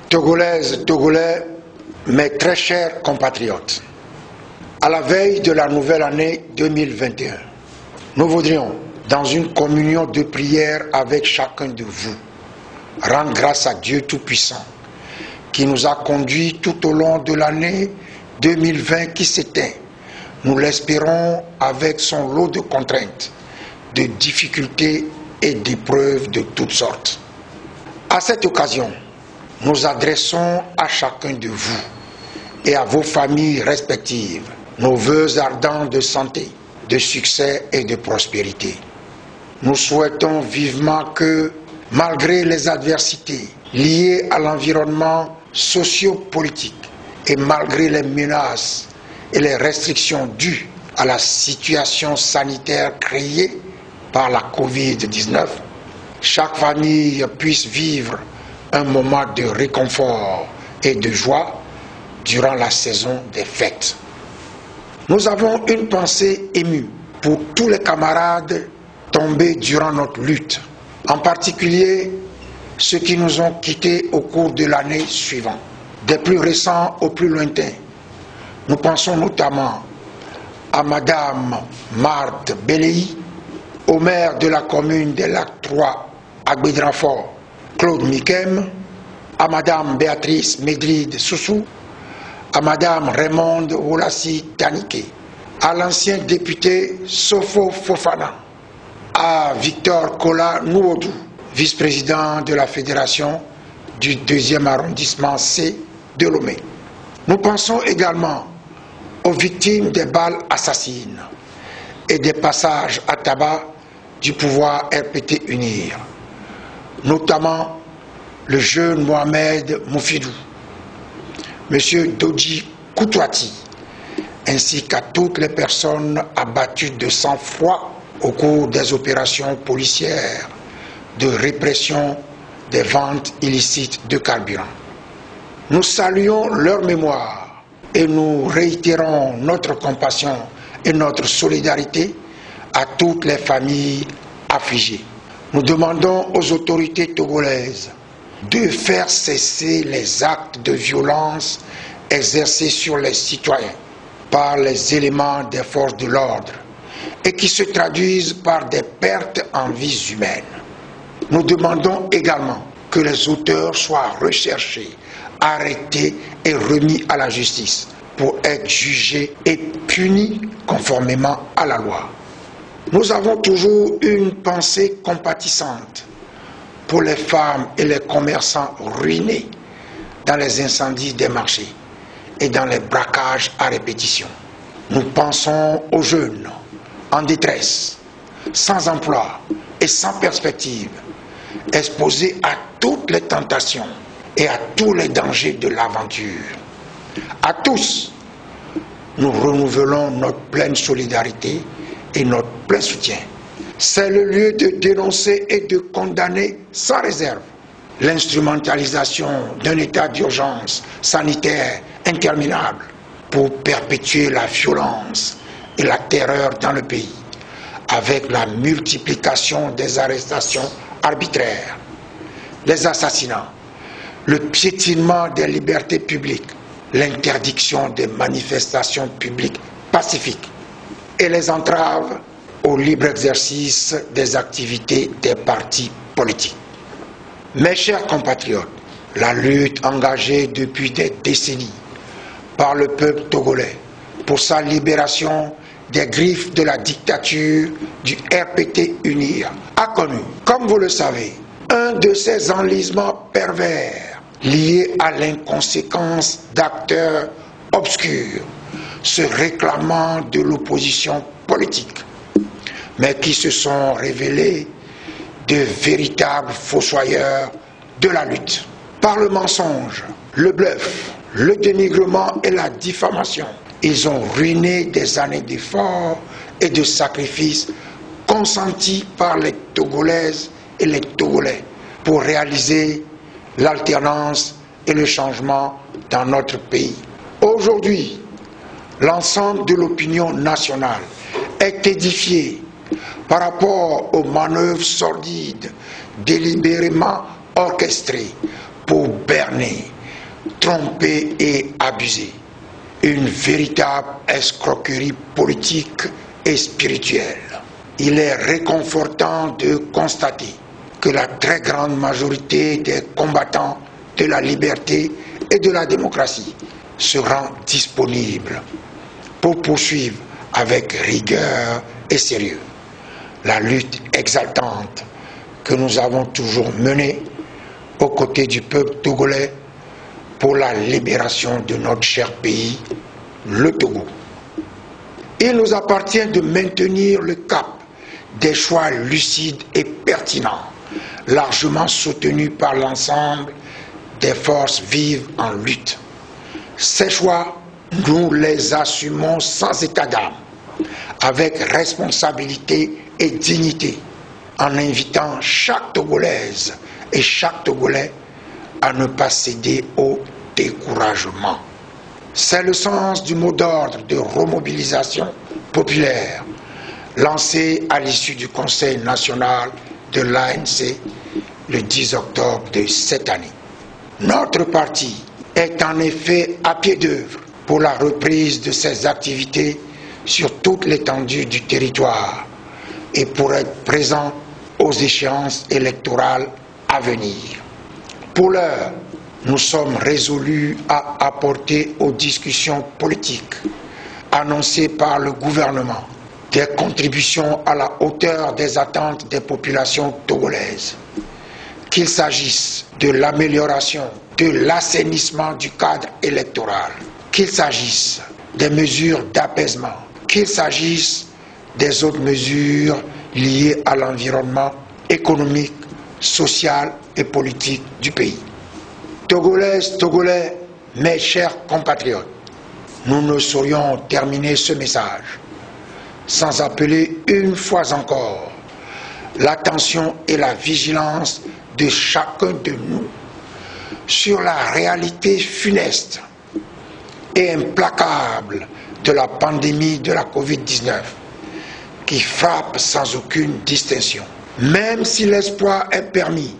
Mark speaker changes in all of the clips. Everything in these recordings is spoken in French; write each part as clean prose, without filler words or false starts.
Speaker 1: Togolaises, Togolais, mes très chers compatriotes, à la veille de la nouvelle année 2021, nous voudrions, dans une communion de prière avec chacun de vous, rendre grâce à Dieu Tout-Puissant, qui nous a conduits tout au long de l'année 2020 qui s'éteint. Nous l'espérons avec son lot de contraintes, de difficultés et d'épreuves de toutes sortes. À cette occasion, nous adressons à chacun de vous et à vos familles respectives nos vœux ardents de santé, de succès et de prospérité. Nous souhaitons vivement que, malgré les adversités liées à l'environnement socio-politique et malgré les menaces et les restrictions dues à la situation sanitaire créée par la Covid-19, chaque famille puisse vivre un moment de réconfort et de joie durant la saison des fêtes. Nous avons une pensée émue pour tous les camarades tombés durant notre lutte, en particulier ceux qui nous ont quittés au cours de l'année suivante, des plus récents aux plus lointains. Nous pensons notamment à Madame Marthe Béléi, au maire de la commune des Lacs 3 à Bédranfort, Claude Mikem, à Madame Béatrice Médride Soussou, à Madame Raymonde Wolassi Tanike, à l'ancien député Sofo Fofana, à Victor Kola Nouodou, vice-président de la fédération du 2e arrondissement C de Lomé. Nous pensons également aux victimes des balles assassines et des passages à tabac du pouvoir RPT Unir, notamment le jeune Mohamed Moufidou, M. Dodji Koutouati, ainsi qu'à toutes les personnes abattues de sang-froid au cours des opérations policières de répression des ventes illicites de carburant. Nous saluons leur mémoire et nous réitérons notre compassion et notre solidarité à toutes les familles affligées. Nous demandons aux autorités togolaises de faire cesser les actes de violence exercés sur les citoyens par les éléments des forces de l'ordre et qui se traduisent par des pertes en vies humaines. Nous demandons également que les auteurs soient recherchés, arrêtés et remis à la justice pour être jugés et punis conformément à la loi. Nous avons toujours une pensée compatissante pour les femmes et les commerçants ruinés dans les incendies des marchés et dans les braquages à répétition. Nous pensons aux jeunes en détresse, sans emploi et sans perspective, exposés à toutes les tentations et à tous les dangers de l'aventure. À tous, nous renouvelons notre pleine solidarité et notre plein soutien. C'est le lieu de dénoncer et de condamner sans réserve l'instrumentalisation d'un état d'urgence sanitaire interminable pour perpétuer la violence et la terreur dans le pays, avec la multiplication des arrestations arbitraires, les assassinats, le piétinement des libertés publiques, l'interdiction des manifestations publiques pacifiques et les entraves au libre exercice des activités des partis politiques. Mes chers compatriotes, la lutte engagée depuis des décennies par le peuple togolais pour sa libération des griffes de la dictature du RPT Unir a connu, comme vous le savez, un de ces enlisements pervers liés à l'inconséquence d'acteurs obscurs se réclamant de l'opposition politique, mais qui se sont révélés de véritables fossoyeurs de la lutte. Par le mensonge, le bluff, le dénigrement et la diffamation, ils ont ruiné des années d'efforts et de sacrifices consentis par les Togolaises et les Togolais pour réaliser l'alternance et le changement dans notre pays. Aujourd'hui, l'ensemble de l'opinion nationale est édifié par rapport aux manœuvres sordides délibérément orchestrées pour berner trompé et abusé. Une véritable escroquerie politique et spirituelle. Il est réconfortant de constater que la très grande majorité des combattants de la liberté et de la démocratie se rend disponible pour poursuivre avec rigueur et sérieux la lutte exaltante que nous avons toujours menée aux côtés du peuple togolais pour la libération de notre cher pays, le Togo. Il nous appartient de maintenir le cap des choix lucides et pertinents, largement soutenus par l'ensemble des forces vives en lutte. Ces choix, nous les assumons sans état d'âme, avec responsabilité et dignité, en invitant chaque Togolaise et chaque Togolais à ne pas céder au découragement. C'est le sens du mot d'ordre de remobilisation populaire lancé à l'issue du Conseil national de l'ANC le 10 octobre de cette année. Notre parti est en effet à pied d'œuvre pour la reprise de ses activités sur toute l'étendue du territoire et pour être présent aux échéances électorales à venir. Pour l'heure, nous sommes résolus à apporter aux discussions politiques annoncées par le gouvernement des contributions à la hauteur des attentes des populations togolaises. Qu'il s'agisse de l'amélioration, de l'assainissement du cadre électoral, qu'il s'agisse des mesures d'apaisement, qu'il s'agisse des autres mesures liées à l'environnement économique, social et politique du pays. Togolaises, Togolais, mes chers compatriotes, nous ne saurions terminer ce message sans appeler une fois encore l'attention et la vigilance de chacun de nous sur la réalité funeste et implacable de la pandémie de la Covid-19 qui frappe sans aucune distinction. Même si l'espoir est permis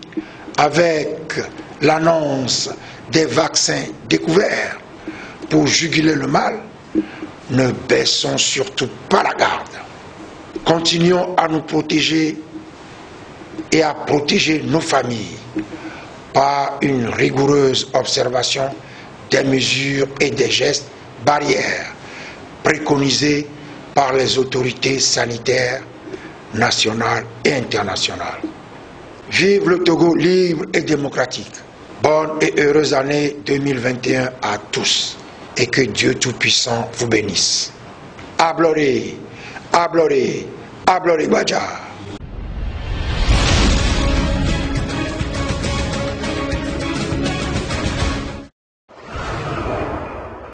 Speaker 1: avec l'annonce des vaccins découverts pour juguler le mal, ne baissons surtout pas la garde. Continuons à nous protéger et à protéger nos familles par une rigoureuse observation des mesures et des gestes barrières préconisés par les autorités sanitaires nationales et internationales. Vive le Togo libre et démocratique. Bonne et heureuse année 2021 à tous et que Dieu Tout-Puissant vous bénisse. Abloré, abloré, abloré Badja.